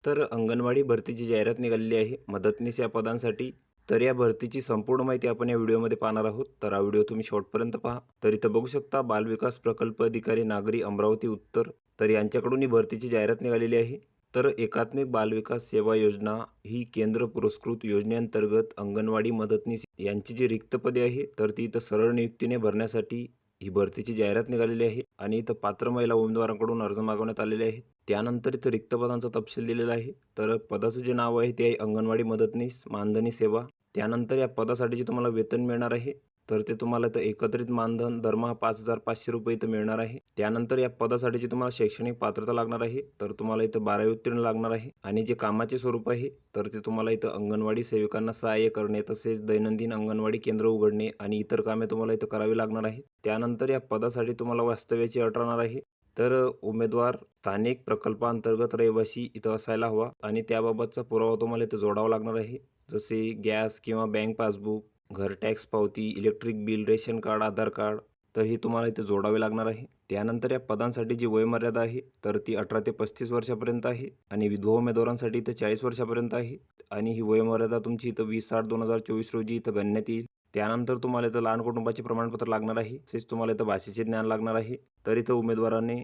तर अंगणवाडी भरतीची जाहिरात निघालेली आहे मदतनीस या पदांसाठी. तर या भरतीची संपूर्ण माहिती आपण या व्हिडिओमध्ये पाहणार आहोत. तर हा व्हिडिओ तुम्ही शेवटपर्यंत पहा. तर इथं बघू शकता बालविकास प्रकल्प अधिकारी नागरी अमरावती उत्तर. तर यांच्याकडून ही भरतीची जाहिरात निघालेली आहे. तर एकात्मिक बालविकास सेवा योजना ही केंद्र पुरस्कृत योजनेअंतर्गत अंगणवाडी मदतनीस यांची जी रिक्त पदे आहे तर ती इथं सरळ नियुक्तीने भरण्यासाठी ही भरतीची जाहिरात निघालेली आहे आणि इथं पात्र महिला उमेदवारांकडून अर्ज मागवण्यात आलेले आहेत. त्यानंतर इथं रिक्त पदांचा तपशील दिलेला आहे. तर पदाचं जे नाव आहे ते आहे अंगणवाडी मदतनीस मानधनी सेवा. त्यानंतर या पदासाठी जे तुम्हाला वेतन मिळणार आहे तर ते तुम्हाला इथं एकत्रित मानधन दरमहा 5,500 रुपये इथं मिळणार आहे. त्यानंतर या पदासाठीची तुम्हाला शैक्षणिक पात्रता लागणार आहे. तर तुम्हाला इथं 12वी उत्तीर्ण लागणार आहे आणि जे कामाचे स्वरूप आहे तर ते तुम्हाला इथं अंगणवाडी सेविकांना सहाय्य करणे, तसेच दैनंदिन अंगणवाडी केंद्र उघडणे आणि इतर कामे तुम्हाला इथं करावी लागणार आहे. त्यानंतर या पदासाठी तुम्हाला वास्तव्याची अट राहणार आहे. तर उमेदवार स्थानिक प्रकल्पांतर्गत रहिवासी इथं असायला हवा आणि त्याबाबतचा पुरावा तुम्हाला इथं जोडावा लागणार आहे. जसे गॅस किंवा बँक पासबुक, घर टॅक्स पावती, इलेक्ट्रिक बिल, रेशन कार्ड, आधार कार्ड. तर ही तुम्हाला इथे जोडावे लागणार आहे. त्यानंतर या पदांसाठी जी वयोमर्यादा आहे तर ती 18 ते 35 वर्षापर्यंत आहे आणि विधवा उमेदवारांसाठी इथं 40 वर्षापर्यंत आहे आणि ही वयोमर्यादा तुमची इथं 20/8/2024 रोजी इथं गणण्यात येईल. त्यानंतर तुम्हाला इथं लहान कुटुंबाचे प्रमाणपत्र लागणार आहे. तसेच तुम्हाला इथं भाषेचे ज्ञान लागणार आहे. तर इथं उमेदवाराने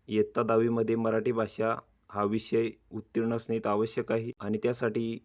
इयत्ता 10वी मराठी भाषा हा विषय उत्तीर्ण असणे इथं आवश्यक आहे आणि त्यासाठी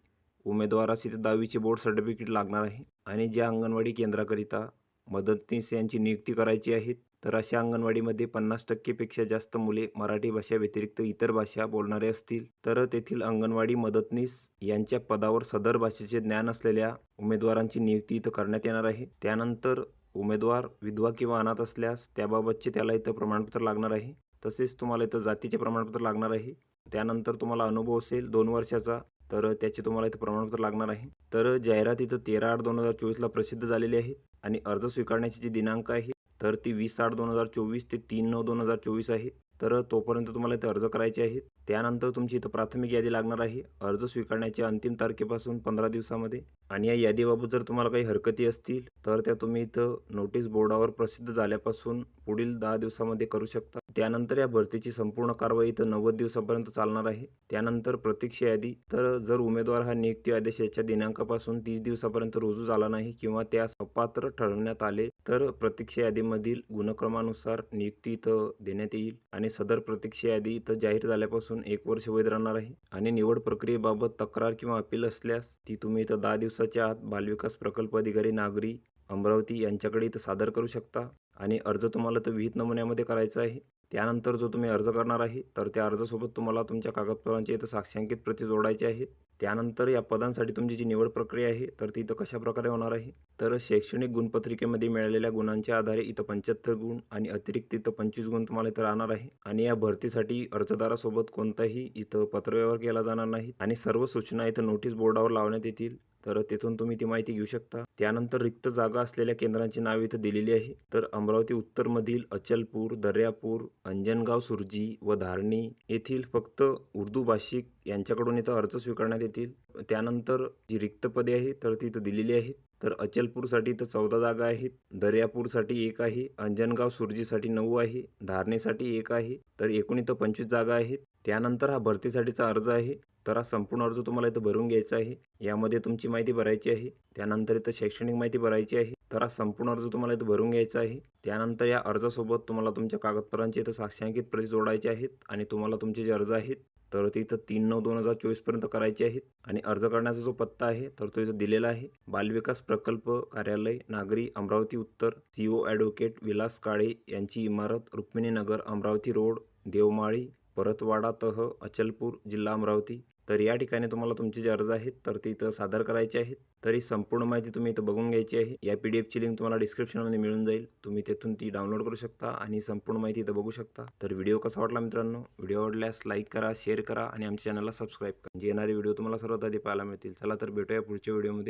उमेदवारास इथे 10वीचे बोर्ड सर्टिफिकेट लागणार आहे. आणि ज्या अंगणवाडी केंद्राकरिता मदतनीस यांची नियुक्ती करायची आहे तर अशा अंगणवाडीमध्ये 50% पेक्षा जास्त मुले मराठी भाषा व्यतिरिक्त इतर भाषा बोलणारे असतील तर तेथील अंगणवाडी मदतनीस यांच्या पदावर सदर भाषेचे ज्ञान असलेल्या उमेदवारांची नियुक्ती इथं करण्यात येणार आहे. त्यानंतर उमेदवार विधवा किंवा अनाथ असल्यास त्याबाबतचे त्याला इथं प्रमाणपत्र लागणार आहे. तसेच तुम्हाला इथं जातीचे प्रमाणपत्र लागणार आहे. त्यानंतर तुम्हाला अनुभव असेल 2 वर्षाचा तर त्याचे तुम्हाला इथं प्रमाणपत्र लागणार आहे. तर जाहिरात इथं 13/8/2024 प्रसिद्ध झालेली आहे आणि अर्ज स्वीकारण्याची जी दिनांक आहे तर ती 20/8/2024 ते 3/9/2024 आहे. तर तोपर्यंत तुम्हाला इथे अर्ज करायचे आहेत. त्यानंतर तुमची इथं प्राथमिक यादी लागणार आहे अर्ज स्वीकारण्याच्या अंतिम तारखेपासून 15 दिवसामध्ये. आणि या यादीबाबत जर तुम्हाला काही हरकती असतील तर त्या तुम्ही इथं नोटीस बोर्डावर प्रसिद्ध झाल्यापासून पुढील 10 दिवसामध्ये करू शकता. त्यानंतर या भरतीची संपूर्ण कारवाई इथं 90 दिवसापर्यंत चालणार आहे. त्यानंतर प्रतीक्षा यादी. तर जर उमेदवार हा नियुक्ती आदेशाच्या दिनांकापासून 30 दिवसापर्यंत रुजू झाला नाही किंवा त्यास अपात्र ठरवण्यात आले तर प्रतीक्षा यादीमधील गुणक्रमानुसार नियुक्ती इथं देण्यात येईल आणि सदर प्रतीक्षा यादी इथं जाहीर झाल्यापासून 1 वर्ष वैध राहणार आहे. आणि निवड प्रक्रियेबाबत तक्रार किंवा अपील असल्यास ती तुम्ही इथं 10 दिवसाच्या आत बालविकास प्रकल्प अधिकारी नागरी अमरावती यांच्याकडे इथं सादर करू शकता. आणि अर्ज तुम्हाला तर विहित नमुन्यामध्ये करायचा आहे. त्यानंतर जो तुम्ही अर्ज करणार आहे तर त्या अर्जासोबत तुम्हाला तुमच्या कागदपत्रांच्या इथं साक्षांकित प्रती जोडायच्या आहेत. त्यानंतर या पदांसाठी तुमची जी निवड प्रक्रिया आहे तर ती इथं कशाप्रकारे होणार आहे तर शैक्षणिक गुणपत्रिकेमध्ये मिळालेल्या गुणांच्या आधारे इथं 75 गुण आणि अतिरिक्त इथं 25 गुण तुम्हाला इथं राहणार आहे. आणि या भरतीसाठी अर्जदारासोबत कोणताही इथं पत्रव्यवहार केला जाणार नाही आणि सर्व सूचना इथं नोटीस बोर्डावर लावण्यात येतील. तर तिथून तुम्ही ती माहिती घेऊ शकता. त्यानंतर रिक्त जागा असलेल्या केंद्रांची नावे इथं दिलेली आहे. तर अमरावती उत्तरमधील अचलपूर, दर्यापूर, अंजनगाव, सुरजी व धारणी येथील फक्त उर्दू भाषिक यांच्याकडून इथं अर्ज स्वीकारण्यात येतील. त्यानंतर जी रिक्त पदे आहे तर ती इथं दिलेली आहेत. तर अचलपूरसाठी इथं 14 जागा आहेत, दर्यापूरसाठी 1 आहे, अंजनगाव सुरजीसाठी 9 आहे, धारणेसाठी 1 आहे. तर एकूण इथं 25 जागा आहेत. त्यानंतर हा भरतीसाठीचा अर्ज आहे. तर हा संपूर्ण अर्ज तुम्हाला इथं भरून घ्यायचा आहे. यामध्ये तुमची माहिती भरायची आहे. त्यानंतर इथं शैक्षणिक माहिती भरायची आहे. तर हा संपूर्ण अर्ज तुम्हाला इथं भरून घ्यायचा आहे. त्यानंतर या अर्जासोबत तुम्हाला तुमच्या कागदपत्रांची इथं साक्षांकित प्रती जोडायची आहेत आणि तुम्हाला तुमचे जे अर्ज आहेत तर ते इथं 3/9/2024 पर्यंत करायचे आहेत. आणि अर्ज करण्याचा जो पत्ता आहे तर तो इथं दिलेला आहे. बालविकास प्रकल्प कार्यालय नागरी अमरावती उत्तर, CO ॲडव्होकेट विलास काळे यांची इमारत, रुक्मिणीनगर, अमरावती रोड, देवमाळी, परतवाडा तह, अचलपूर, जिल्हा अमरावती. तर या ठिकाणी तुम्हाला तुमचे जे अर्ज आहेत तर ते इथं सादर करायचे आहेत. तर ही संपूर्ण माहिती तुम्ही इथं बघून घ्यायची आहे. या PDFची लिंक तुम्हाला डिस्क्रिप्शनमध्ये मिळून जाईल. तुम्ही तेथून ती डाउनलोड करू शकता आणि संपूर्ण माहिती इथं बघू शकता. तर व्हिडिओ कसा वाटला मित्रांनो? व्हिडिओ आवडल्यास लाईक करा, शेअर करा आणि आमच्या चॅनलला सबस्क्राईब करा. म्हणजे येणारे व्हिडिओ तुम्हाला सर्वात आधी पाहायला मिळतील. चला तर भेटूया पुढच्या व्हिडिओमध्ये.